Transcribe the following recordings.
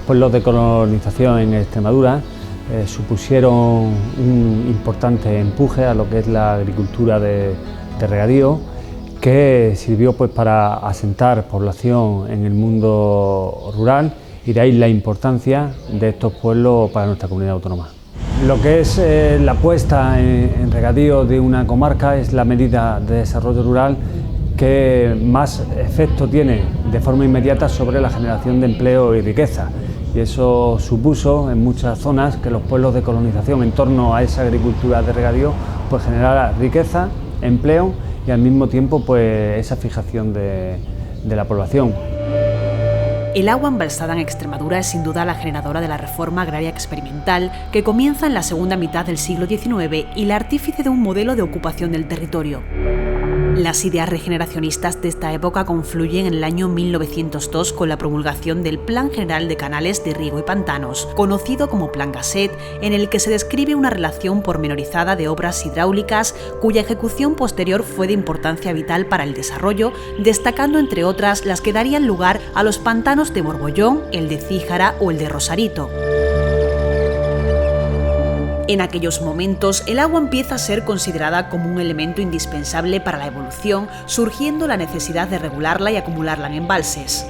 Los pueblos de colonización en Extremadura supusieron un importante empuje a lo que es la agricultura de regadío, que sirvió pues para asentar población en el mundo rural, y de ahí la importancia de estos pueblos para nuestra comunidad autónoma. Lo que es la puesta en regadío de una comarca es la medida de desarrollo rural que más efecto tiene de forma inmediata sobre la generación de empleo y riqueza, y eso supuso en muchas zonas que los pueblos de colonización en torno a esa agricultura de regadío pues generara riqueza, empleo y al mismo tiempo pues esa fijación de la población. El agua embalsada en Extremadura es sin duda la generadora de la reforma agraria experimental que comienza en la segunda mitad del siglo XIX y la artífice de un modelo de ocupación del territorio. Las ideas regeneracionistas de esta época confluyen en el año 1902 con la promulgación del Plan General de Canales de Riego y Pantanos, conocido como Plan Gasset, en el que se describe una relación pormenorizada de obras hidráulicas cuya ejecución posterior fue de importancia vital para el desarrollo, destacando entre otras las que darían lugar a los pantanos de Borbollón, el de Cíjara o el de Rosarito. En aquellos momentos, el agua empieza a ser considerada como un elemento indispensable para la evolución, surgiendo la necesidad de regularla y acumularla en embalses.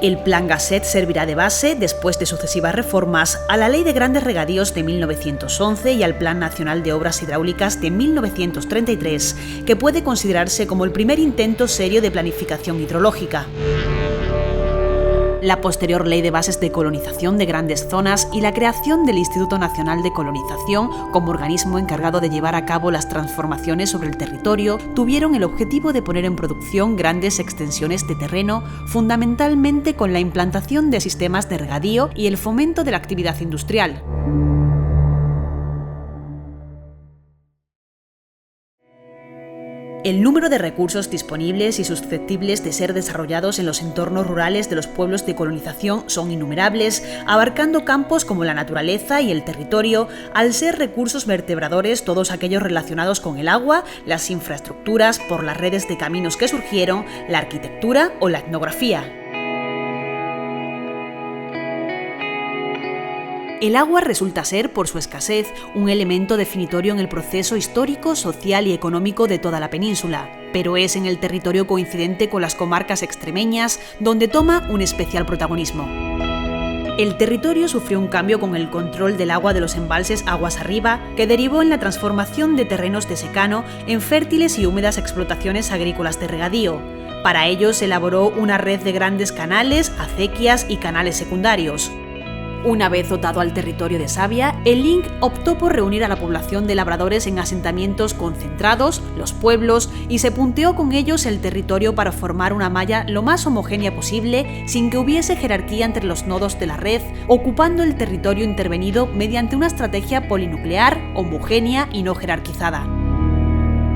El Plan Gasset servirá de base, después de sucesivas reformas, a la Ley de Grandes Regadíos de 1911 y al Plan Nacional de Obras Hidráulicas de 1933, que puede considerarse como el primer intento serio de planificación hidrológica. La posterior Ley de Bases de Colonización de Grandes Zonas y la creación del Instituto Nacional de Colonización como organismo encargado de llevar a cabo las transformaciones sobre el territorio tuvieron el objetivo de poner en producción grandes extensiones de terreno, fundamentalmente con la implantación de sistemas de regadío y el fomento de la actividad industrial. El número de recursos disponibles y susceptibles de ser desarrollados en los entornos rurales de los pueblos de colonización son innumerables, abarcando campos como la naturaleza y el territorio, al ser recursos vertebradores todos aquellos relacionados con el agua, las infraestructuras, por las redes de caminos que surgieron, la arquitectura o la etnografía. El agua resulta ser, por su escasez, un elemento definitorio en el proceso histórico, social y económico de toda la península, pero es en el territorio coincidente con las comarcas extremeñas donde toma un especial protagonismo. El territorio sufrió un cambio con el control del agua de los embalses aguas arriba, que derivó en la transformación de terrenos de secano en fértiles y húmedas explotaciones agrícolas de regadío. Para ello se elaboró una red de grandes canales, acequias y canales secundarios. Una vez dotado al territorio de savia, el Lic optó por reunir a la población de labradores en asentamientos concentrados, los pueblos, y se punteó con ellos el territorio para formar una malla lo más homogénea posible, sin que hubiese jerarquía entre los nodos de la red, ocupando el territorio intervenido mediante una estrategia polinuclear, homogénea y no jerarquizada.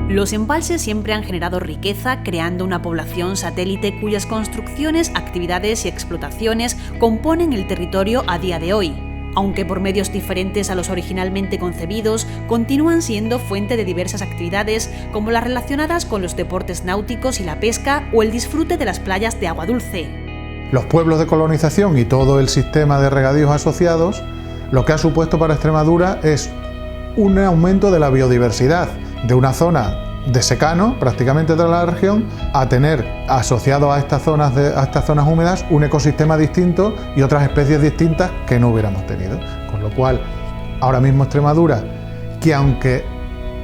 Los embalses siempre han generado riqueza, creando una población satélite cuyas construcciones, actividades y explotaciones componen el territorio a día de hoy. Aunque por medios diferentes a los originalmente concebidos, continúan siendo fuente de diversas actividades como las relacionadas con los deportes náuticos y la pesca o el disfrute de las playas de agua dulce. Los pueblos de colonización y todo el sistema de regadíos asociados, lo que ha supuesto para Extremadura es un aumento de la biodiversidad, de una zona de secano, prácticamente toda la región, a tener asociado a estas zonas húmedas un ecosistema distinto y otras especies distintas que no hubiéramos tenido. Con lo cual, ahora mismo Extremadura, que aunque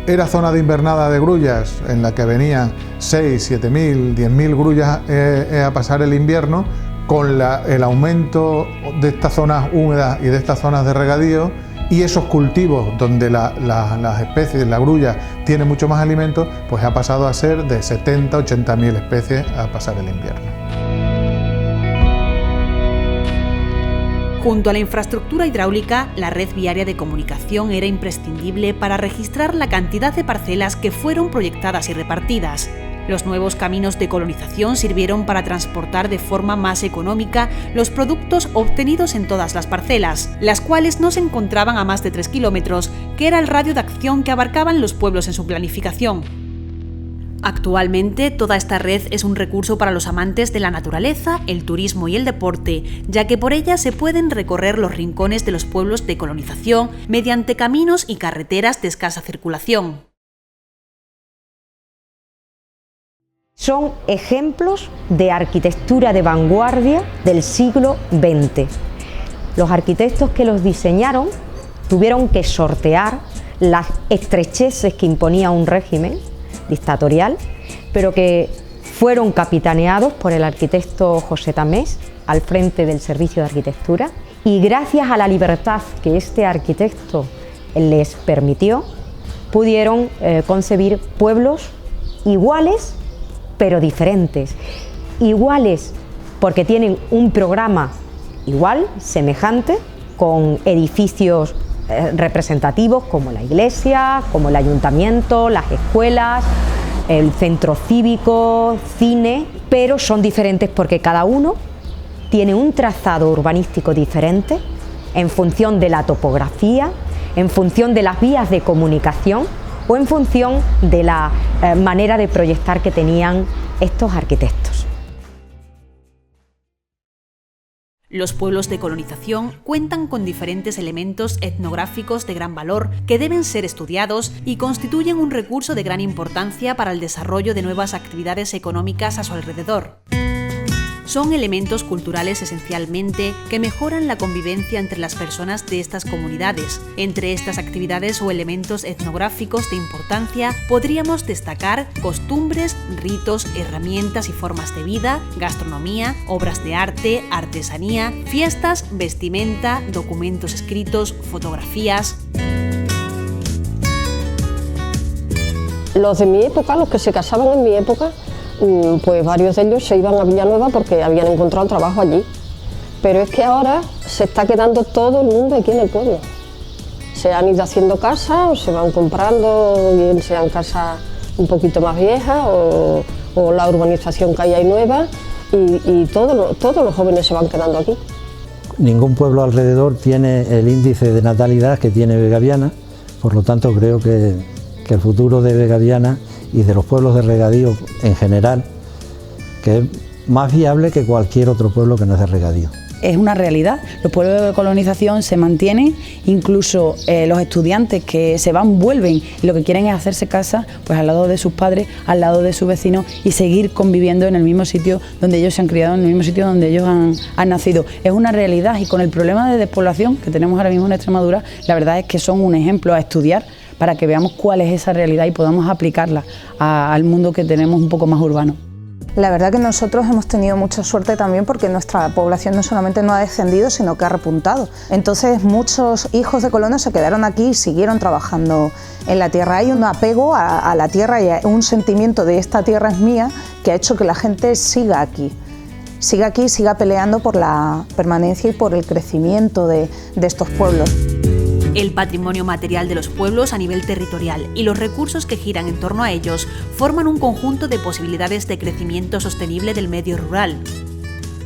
era zona de invernada de grullas, en la que venían 6, 7.000, 10.000 grullas a pasar el invierno, con el aumento de estas zonas húmedas y de estas zonas de regadío, y esos cultivos donde las especies, la grulla, tiene mucho más alimento, pues ha pasado a ser de 70, 80.000 especies a pasar el invierno. Junto a la infraestructura hidráulica, la red viaria de comunicación era imprescindible para registrar la cantidad de parcelas que fueron proyectadas y repartidas. Los nuevos caminos de colonización sirvieron para transportar de forma más económica los productos obtenidos en todas las parcelas, las cuales no se encontraban a más de 3 kilómetros, que era el radio de acción que abarcaban los pueblos en su planificación. Actualmente, toda esta red es un recurso para los amantes de la naturaleza, el turismo y el deporte, ya que por ella se pueden recorrer los rincones de los pueblos de colonización mediante caminos y carreteras de escasa circulación. Son ejemplos de arquitectura de vanguardia del siglo XX. Los arquitectos que los diseñaron tuvieron que sortear las estrecheces que imponía un régimen dictatorial, pero que fueron capitaneados por el arquitecto José Tamés al frente del Servicio de Arquitectura, y gracias a la libertad que este arquitecto les permitió, pudieron concebir pueblos iguales pero diferentes. Iguales porque tienen un programa igual, semejante, con edificios representativos como la iglesia, como el ayuntamiento, las escuelas, el centro cívico, cine, pero son diferentes porque cada uno tiene un trazado urbanístico diferente en función de la topografía, en función de las vías de comunicación o en función de la manera de proyectar que tenían estos arquitectos. Los pueblos de colonización cuentan con diferentes elementos etnográficos de gran valor que deben ser estudiados y constituyen un recurso de gran importancia para el desarrollo de nuevas actividades económicas a su alrededor. Son elementos culturales esencialmente que mejoran la convivencia entre las personas de estas comunidades. Entre estas actividades o elementos etnográficos de importancia podríamos destacar costumbres, ritos, herramientas y formas de vida, gastronomía, obras de arte, artesanía, fiestas, vestimenta, documentos escritos, fotografías. Los de mi época, los que se casaban en mi época, pues varios de ellos se iban a Villanueva porque habían encontrado trabajo allí. Pero es que ahora se está quedando todo el mundo aquí en el pueblo. Se han ido haciendo casas o se van comprando, bien sean casas un poquito más viejas o la urbanización que hay nueva, y todos los jóvenes se van quedando aquí. Ningún pueblo alrededor tiene el índice de natalidad que tiene Vegaviana, por lo tanto creo que el futuro de Vegaviana y de los pueblos de regadío en general, que es más viable que cualquier otro pueblo que no es de regadío. Es una realidad, los pueblos de colonización se mantienen, incluso los estudiantes que se van vuelven y lo que quieren es hacerse casa pues al lado de sus padres, al lado de sus vecinos y seguir conviviendo en el mismo sitio donde ellos se han criado, en el mismo sitio donde ellos han nacido. Es una realidad, y con el problema de despoblación que tenemos ahora mismo en Extremadura, la verdad es que son un ejemplo a estudiar para que veamos cuál es esa realidad y podamos aplicarla al mundo que tenemos un poco más urbano. La verdad que nosotros hemos tenido mucha suerte también porque nuestra población no solamente no ha descendido, sino que ha repuntado. Entonces muchos hijos de colonos se quedaron aquí y siguieron trabajando en la tierra. Hay un apego a la tierra y un sentimiento de esta tierra es mía que ha hecho que la gente siga aquí, siga peleando por la permanencia y por el crecimiento de estos pueblos. El patrimonio material de los pueblos a nivel territorial y los recursos que giran en torno a ellos forman un conjunto de posibilidades de crecimiento sostenible del medio rural.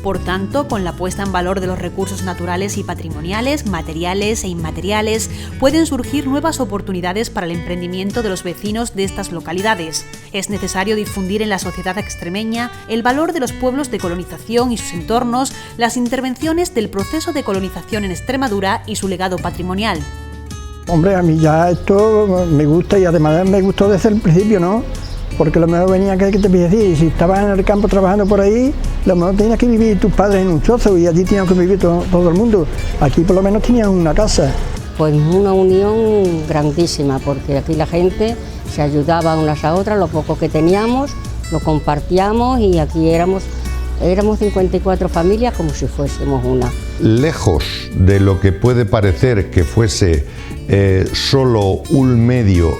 Por tanto, con la puesta en valor de los recursos naturales y patrimoniales, materiales e inmateriales, pueden surgir nuevas oportunidades para el emprendimiento de los vecinos de estas localidades. Es necesario difundir en la sociedad extremeña el valor de los pueblos de colonización y sus entornos, las intervenciones del proceso de colonización en Extremadura y su legado patrimonial. Hombre, a mí ya esto me gusta, y además me gustó desde el principio, ¿no? Porque lo mejor venía que te decir, si estabas en el campo trabajando por ahí, lo mejor tenías que vivir tus padres en un chozo y allí tenían que vivir todo el mundo. Aquí por lo menos tenían una casa. Pues una unión grandísima, porque aquí la gente se ayudaba unas a otras, lo poco que teníamos lo compartíamos, y aquí éramos 54 familias como si fuésemos una. Lejos de lo que puede parecer que fuese solo un medio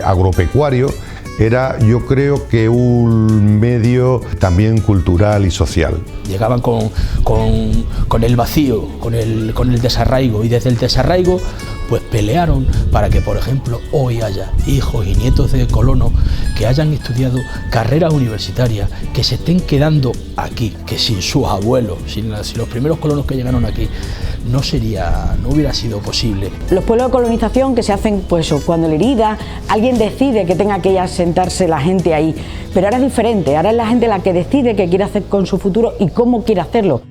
agropecuario, era, yo creo, que un medio también cultural y social. Llegaban con el vacío, con el desarraigo, y desde el desarraigo pues pelearon para que, por ejemplo, hoy haya hijos y nietos de colonos que hayan estudiado carreras universitarias, que se estén quedando aquí, que sin sus abuelos, sin los primeros colonos que llegaron aquí, no hubiera sido posible. Los pueblos de colonización que se hacen, pues cuando la herida, alguien decide que tenga que asentarse la gente ahí, pero ahora es diferente, ahora es la gente la que decide qué quiere hacer con su futuro y cómo quiere hacerlo.